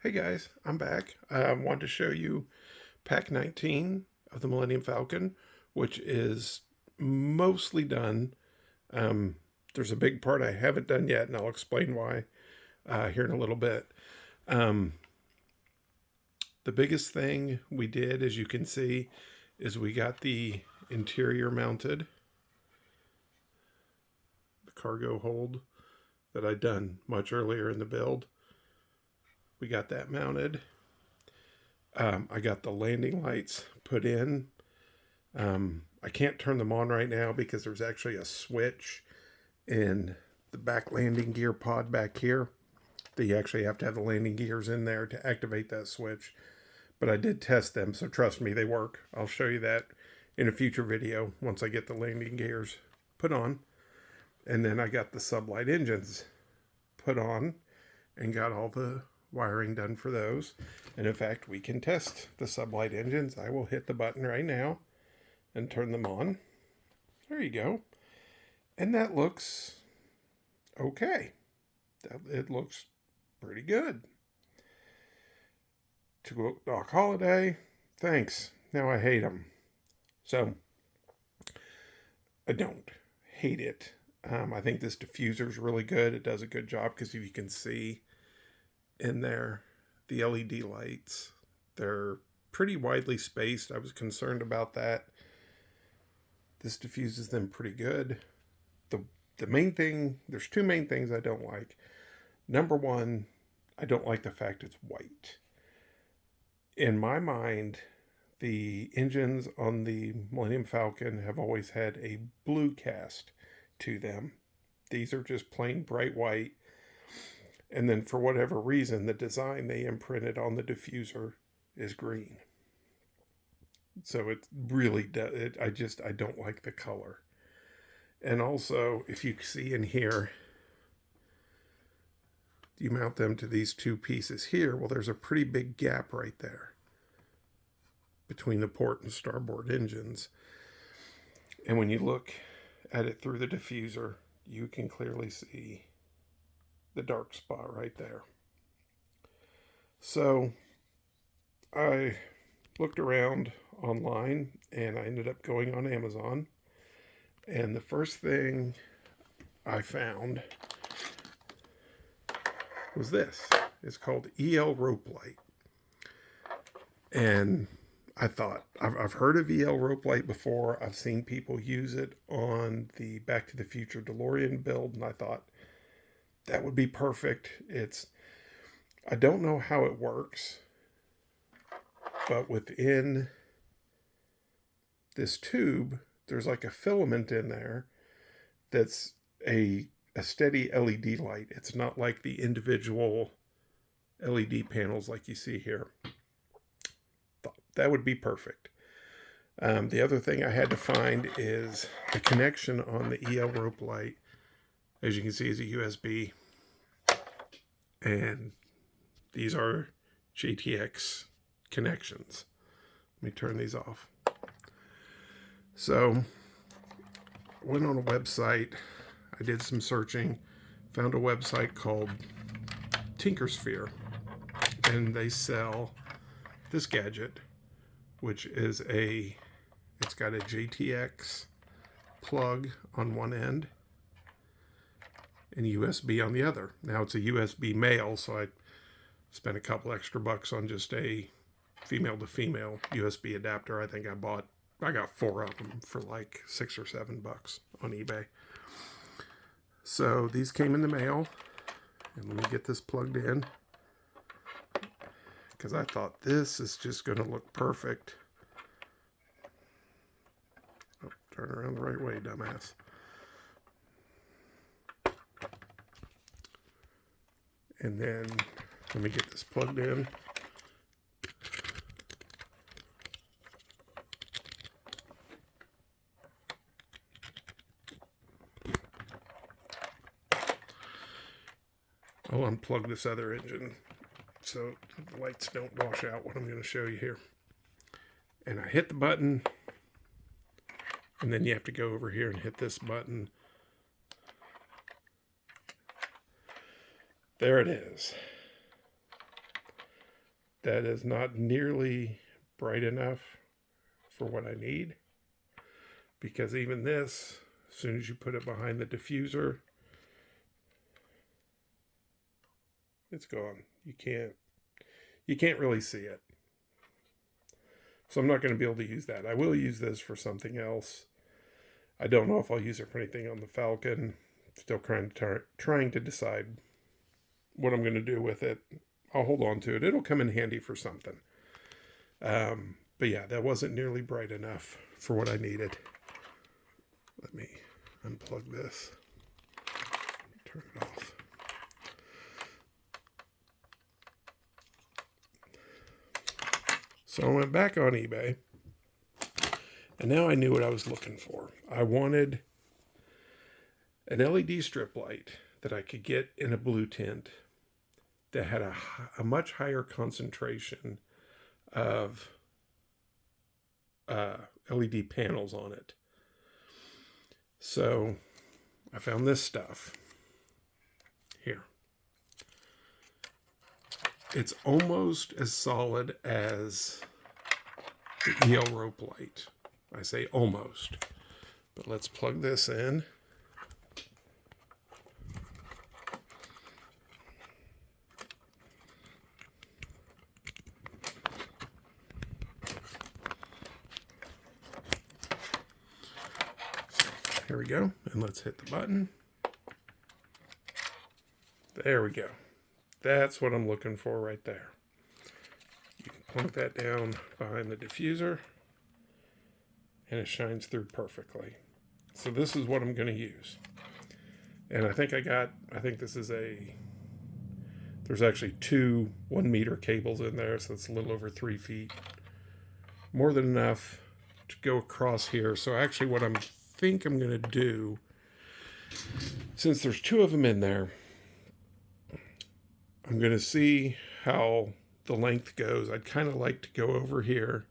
Hey guys, I'm back. I wanted to show you pack 19 of the Millennium Falcon, which is mostly done. Um, there's a big part I haven't done yet, and I'll explain why here in a little bit. Um, the biggest thing we did, as you can see, is we got the interior mounted, the cargo hold that I'd done much earlier in the build. We got that mounted. I got the landing lights put in. I can't turn them on right now because there's actually a switch in the back landing gear pod back here that you actually have to have the landing gears in there to activate that switch. But I did test them, so trust me, they work. I'll show you that in a future video once I get the landing gears put on. And then I got the sublight engines put on and got all the wiring done for those. And in fact, we can test the sublight engines. I will hit the button right now and turn them on. There you go. And that looks okay. It looks pretty good. To go Doc Holiday, thanks. Now I hate them. So, I don't hate it. I think this diffuser is really good. It does a good job because if you can see in there, the LED lights, they're pretty widely spaced. I was concerned about that. This diffuses them pretty good. The main thing, there's two main things I don't like. Number one, I don't like the fact it's white. In my mind, the engines on the Millennium Falcon have always had a blue cast to them. These are just plain bright white. And then for whatever reason, the design they imprinted on the diffuser is green. So it really does. I don't like the color. And also, if you see in here, you mount them to these two pieces here. Well, there's a pretty big gap right there between the port and starboard engines. And when you look at it through the diffuser, you can clearly see the dark spot right there. So I looked around online and I ended up going on Amazon. And the first thing I found was this. It's called EL rope light. And I thought, I've heard of EL rope light before. I've seen people use it on the Back to the Future DeLorean build. And I thought that would be perfect. I don't know how it works, but within this tube, there's like a filament in there that's a steady LED light. It's not like the individual LED panels like you see here. That would be perfect. The other thing I had to find is the connection on the EL rope light. As you can see, is a USB. And these are GTX connections. Let me turn these off. So, I went on a website. I did some searching. Found a website called Tinkersphere. And they sell this gadget, which is it's got a GTX plug on one end and USB on the other. Now it's a USB male, so I spent a couple extra bucks on just a female to female USB adapter. I think I got 4 of them for like $6 or $7 on eBay. So these came in the mail, and let me get this plugged in because I thought this is just going to look perfect. Oh, turn around the right way, dumbass. And then let me get this plugged in. I'll unplug this other engine so the lights don't wash out what I'm going to show you here. And I hit the button, and then you have to go over here and hit this button. There it is. that is not nearly bright enough for what I need, because even this, as soon as you put it behind the diffuser, it's gone. You can't really see it. So I'm not going to be able to use that. I will use this for something else. I don't know if I'll use it for anything on the Falcon. Still trying to decide what I'm going to do with it. I'll hold on to it. It'll come in handy for something. But yeah, that wasn't nearly bright enough for what I needed. Let me unplug this. Turn it off. So I went back on eBay, and now I knew what I was looking for. I wanted an LED strip light that I could get in a blue tint that had a much higher concentration of LED panels on it. So I found this stuff here. It's almost as solid as the EL rope light. I say almost, but let's plug this in. Here we go, and let's hit the button. There we go. That's what I'm looking for right there. You can plunk that down behind the diffuser, and it shines through perfectly. So this is what I'm going to use. And I think this is there's actually two 1 meter cables in there, so it's a little over 3 feet. More than enough to go across here. So actually what I'm going to do, since there's two of them in there, I'm going to see how the length goes. I'd kind of like to go over here,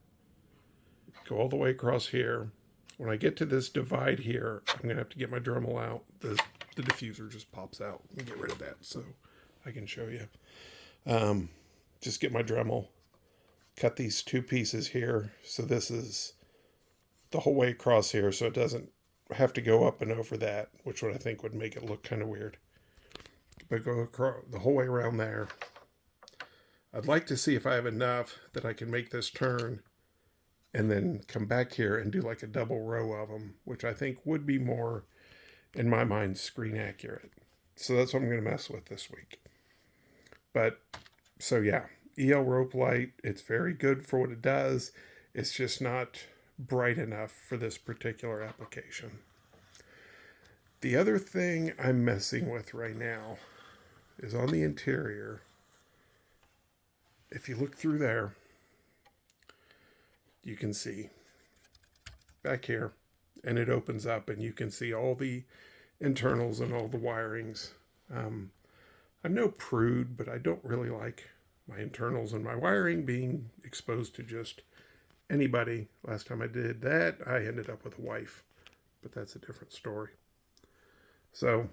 go all the way across here. When I get to this divide here, I'm going to have to get my Dremel out. The diffuser just pops out. Let me get rid of that so I can show you. Just get my Dremel, cut these two pieces here. So this is the whole way across here, so it doesn't have to go up and over that, which I think would make it look kind of weird. But go across the whole way around there. I'd like to see if I have enough that I can make this turn and then come back here and do like a double row of them, which I think would be more, in my mind, screen accurate. So that's what I'm going to mess with this week. But, so yeah, EL rope light, it's very good for what it does. It's just not bright enough for this particular application. The other thing I'm messing with right now is on the interior. If you look through there, you can see back here, and it opens up and you can see all the internals and all the wirings. I'm no prude, but I don't really like my internals and my wiring being exposed to just anybody. Last time I did that, I ended up with a wife, but that's a different story. So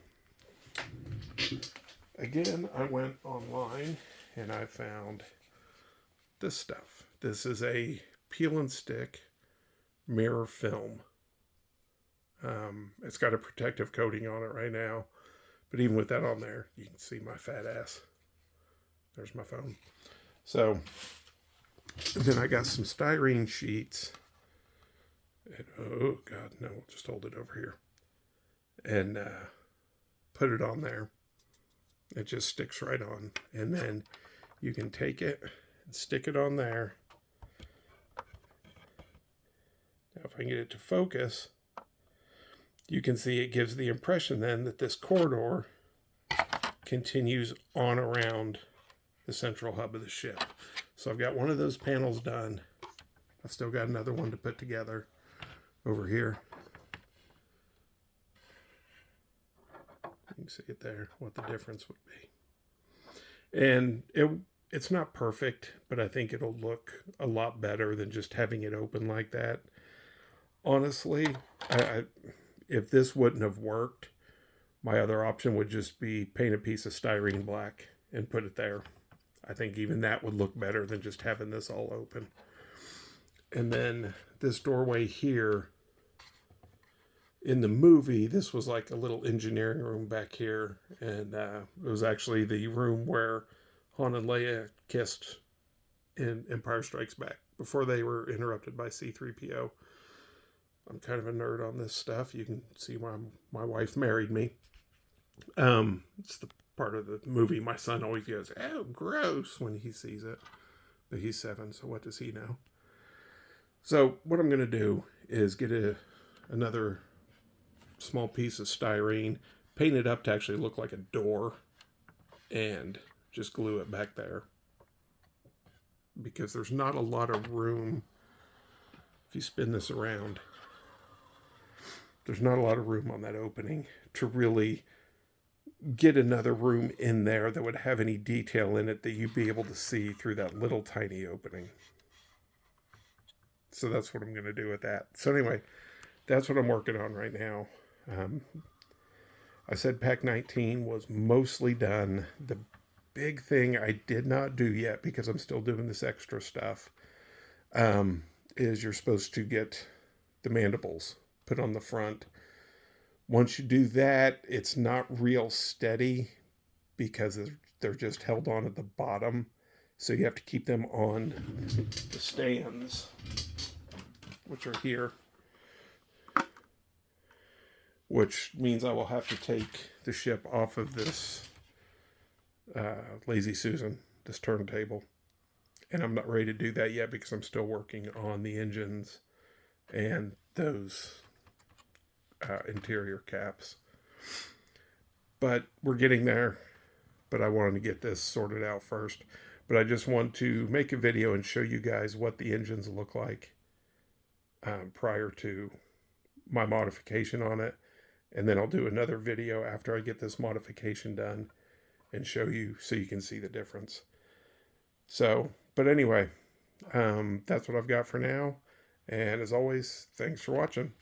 again, I went online and I found this stuff. This is a peel and stick mirror film. It's got a protective coating on it right now, but even with that on there, you can see my fat ass. There's my phone. So then I got some styrene sheets. And, oh God, no, we'll just hold it over here. And put it on there. It just sticks right on. And then you can take it and stick it on there. Now if I can get it to focus, you can see it gives the impression then that this corridor continues on around the central hub of the ship. So I've got one of those panels done. I've still got another one to put together over here. You can see it there, what the difference would be. And it's not perfect, but I think it'll look a lot better than just having it open like that. Honestly, if this wouldn't have worked, my other option would just be paint a piece of styrene black and put it there. I think even that would look better than just having this all open. And then this doorway here, in the movie, this was like a little engineering room back here. And it was actually the room where Han and Leia kissed in Empire Strikes Back before they were interrupted by C-3PO. I'm kind of a nerd on this stuff. You can see why my wife married me. It's the part of the movie my son always goes, "Oh, gross," when he sees it. But he's 7, so what does he know? So what I'm going to do is get another small piece of styrene, paint it up to actually look like a door, and just glue it back there. Because there's not a lot of room. If you spin this around, there's not a lot of room on that opening to really get another room in there that would have any detail in it that you'd be able to see through that little tiny opening. So that's what I'm going to do with that. So anyway, that's what I'm working on right now. I said Pack 19 was mostly done. The big thing I did not do yet, because I'm still doing this extra stuff, is you're supposed to get the mandibles put on the front. Once you do that, it's not real steady because they're just held on at the bottom. So you have to keep them on the stands, which are here. Which means I will have to take the ship off of this Lazy Susan, this turntable. And I'm not ready to do that yet because I'm still working on the engines and those interior caps. But we're getting there. But I wanted to get this sorted out first. But I just want to make a video and show you guys what the engines look like prior to my modification on it. And then I'll do another video after I get this modification done and show you so you can see the difference. So, but anyway, that's what I've got for now. And as always, thanks for watching.